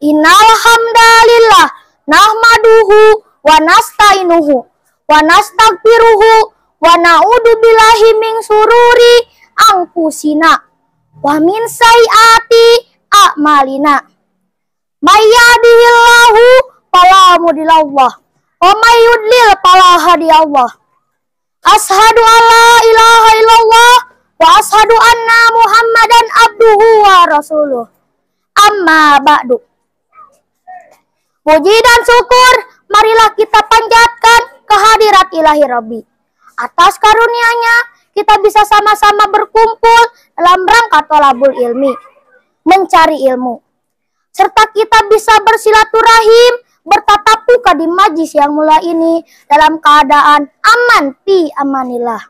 Innal hamdalillah nahmaduhu wa nasta'inuhu wa nastaghfiruhu wa na'udzu billahi min sururi anfusina wa min sayyiati a'malina. May yahdihillahu fala mudilla lahu wa may yudlil fala hadiyallahu. Ashhadu an la ilaha illallah wa ashhadu anna Muhammadan abduhu wa rasuluh. Amma ba'du. Puji dan syukur marilah kita panjatkan kehadirat ilahi Rabbi. Atas karunia-Nya kita bisa sama-sama berkumpul dalam rangka thalabul ilmi, mencari ilmu. Serta kita bisa bersilaturahim, bertatap muka di majlis yang mulia ini dalam keadaan aman fi amanillah,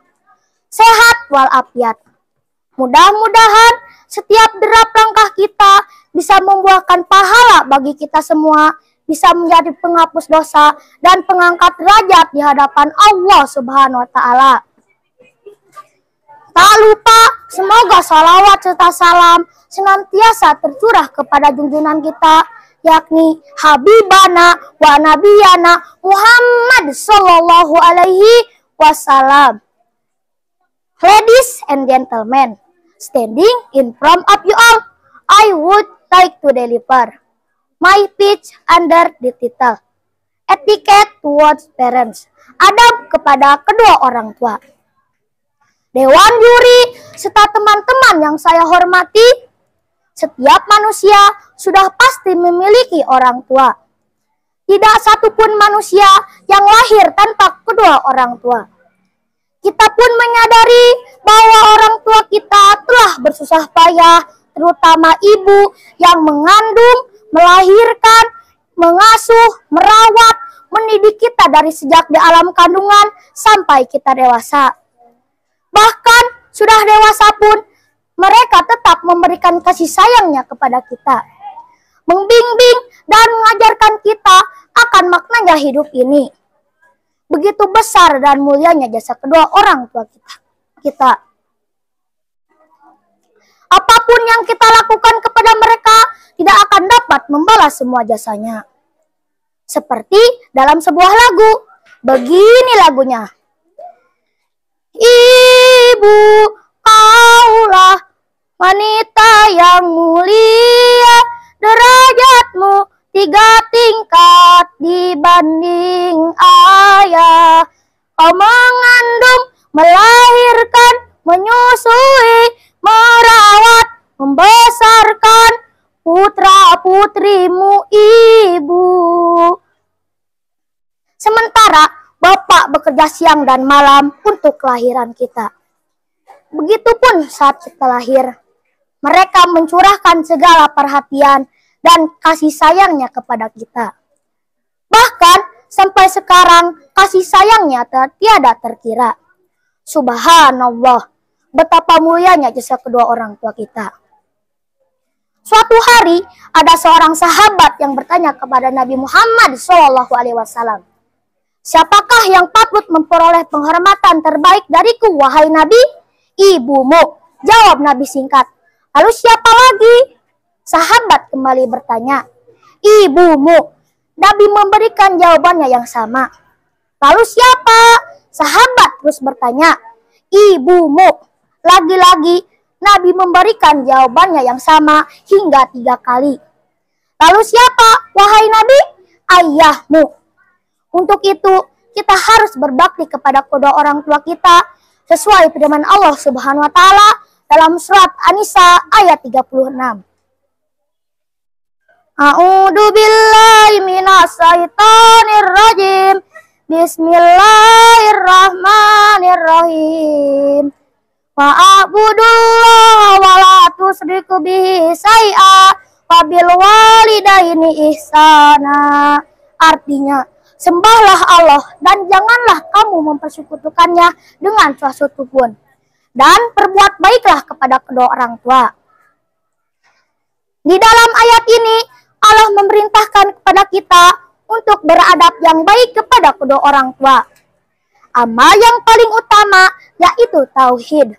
sehat walafiat. Mudah-mudahan setiap derap langkah kita bisa membuahkan pahala bagi kita semua, bisa menjadi penghapus dosa dan pengangkat derajat di hadapan Allah Subhanahu wa Ta'ala. Tak lupa semoga salawat serta salam senantiasa tercurah kepada junjungan kita, yakni Habibana wa Nabiyana Muhammad sallallahu alaihi wasallam. Ladies and gentlemen, standing in front of you all, I would like to deliver my speech under the title Etiquette Towards Parents, adab kepada kedua orang tua. Dewan juri serta teman-teman yang saya hormati, setiap manusia sudah pasti memiliki orang tua. Tidak satupun manusia yang lahir tanpa kedua orang tua. Kita pun menyadari bahwa orang tua kita telah bersusah payah, terutama ibu yang mengandung, melahirkan, mengasuh, merawat, mendidik kita dari sejak di alam kandungan sampai kita dewasa. Bahkan sudah dewasa pun mereka tetap memberikan kasih sayangnya kepada kita, membimbing dan mengajarkan kita akan maknanya hidup ini. Begitu besar dan mulianya jasa kedua orang tua kita. Apapun yang kita lakukan kepada mereka tidak akan dapat membalas semua jasanya. Seperti dalam sebuah lagu, begini lagunya. Ibu, kaulah wanita yang mulia, derajatmu 3 tingkat dibanding ayah. Kau mengandung, melahirkan, menyusui, merawat, membesarkan putra-putrimu ibu. Sementara Bapak bekerja siang dan malam untuk kelahiran kita. Begitupun saat kita lahir, mereka mencurahkan segala perhatian dan kasih sayangnya kepada kita. Bahkan sampai sekarang kasih sayangnya tiada terkira. Subhanallah, betapa mulianya jasa kedua orang tua kita. Suatu hari ada seorang sahabat yang bertanya kepada Nabi Muhammad SAW, siapakah yang patut memperoleh penghormatan terbaik dariku, wahai Nabi? Ibumu, jawab Nabi singkat. Lalu siapa lagi? Sahabat kembali bertanya. Ibumu. Nabi memberikan jawabannya yang sama. Lalu siapa? Sahabat terus bertanya. Ibumu. Lagi-lagi Nabi memberikan jawabannya yang sama hingga 3 kali. Lalu siapa, wahai Nabi? Ayahmu. Untuk itu, kita harus berbakti kepada kedua orang tua kita sesuai firman Allah Subhanahu wa Ta'ala dalam surat An-Nisa ayat 36. A'udzu billahi minasyaitonir rajim. Bismillahirrahmanirrahim. Wa'budullaha wa la tusyriku bihi syai'a wa bil walidaini ihsana. Artinya, sembahlah Allah dan janganlah kamu mempersekutukannya dengan sesuatu pun. Dan perbuat baiklah kepada kedua orang tua. Di dalam ayat ini, Allah memerintahkan kepada kita untuk beradab yang baik kepada kedua orang tua. Amal yang paling utama yaitu tauhid.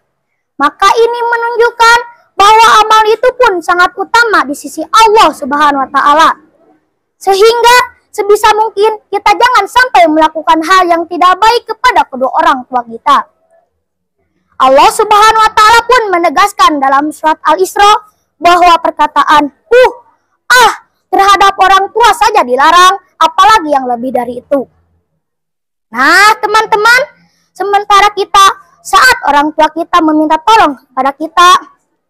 Maka ini menunjukkan bahwa amal itu pun sangat utama di sisi Allah Subhanahu wa Ta'ala. Sehingga sebisa mungkin kita jangan sampai melakukan hal yang tidak baik kepada kedua orang tua kita. Allah Subhanahu wa Ta'ala pun menegaskan dalam surat Al-Isra bahwa perkataan terhadap orang tua saja dilarang, apalagi yang lebih dari itu. Nah, teman-teman, sementara kita saat orang tua kita meminta tolong kepada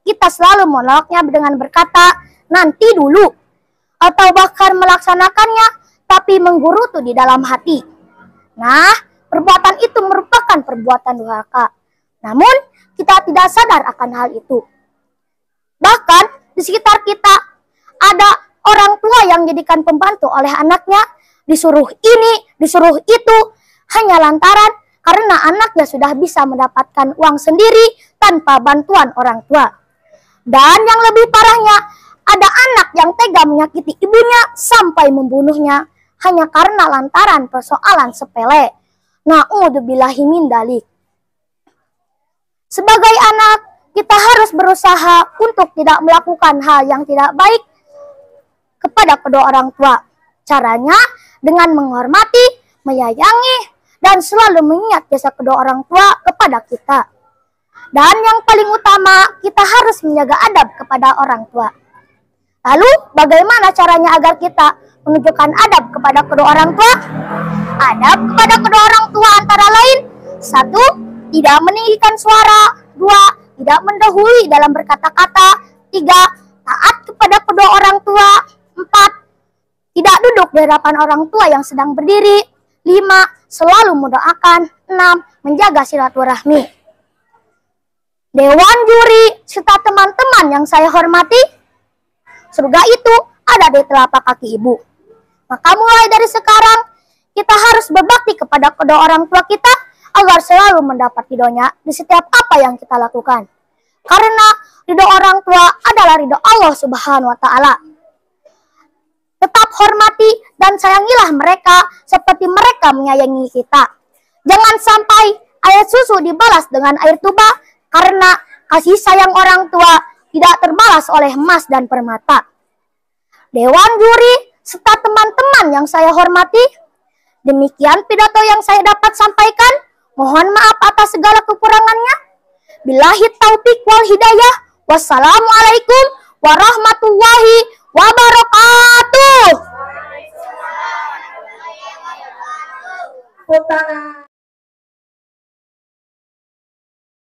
kita selalu menolaknya dengan berkata, nanti dulu, atau bahkan melaksanakannya tapi menggerutu di dalam hati. Nah, perbuatan itu merupakan perbuatan durhaka. Namun, kita tidak sadar akan hal itu. Bahkan, di sekitar kita ada orang tua yang jadikan pembantu oleh anaknya, disuruh ini, disuruh itu, hanya lantaran karena anaknya sudah bisa mendapatkan uang sendiri tanpa bantuan orang tua. Dan yang lebih parahnya, ada anak yang tega menyakiti ibunya sampai membunuhnya hanya karena lantaran persoalan sepele. Na'udzubillahi min dzalik. Sebagai anak, kita harus berusaha untuk tidak melakukan hal yang tidak baik kepada kedua orang tua. Caranya dengan menghormati, menyayangi, dan selalu mengingat jasa kedua orang tua kepada kita. Dan yang paling utama, kita harus menjaga adab kepada orang tua. Lalu, bagaimana caranya agar kita menunjukkan adab kepada kedua orang tua? Adab kepada kedua orang tua antara lain: 1. Tidak meninggikan suara. 2. Tidak mendahului dalam berkata-kata. 3. Taat kepada kedua orang tua. 4. Tidak duduk di hadapan orang tua yang sedang berdiri. 5. Selalu mendoakan. 6. Menjaga silaturahmi. Dewan juri serta teman-teman yang saya hormati, surga itu ada di telapak kaki ibu. Maka mulai dari sekarang, kita harus berbakti kepada kedua orang tua kita agar selalu mendapat ridhonya di setiap apa yang kita lakukan. Karena ridho orang tua adalah ridho Allah Subhanahu wa Ta'ala. Tetap hormati dan sayangilah mereka seperti mereka menyayangi kita. Jangan sampai air susu dibalas dengan air tuba, karena kasih sayang orang tua tidak terbalas oleh emas dan permata. Dewan juri serta teman-teman yang saya hormati, demikian pidato yang saya dapat sampaikan. Mohon maaf atas segala kekurangannya. Billahi taufik wal hidayah. Wassalamualaikum warahmatullahi wabarakatuh.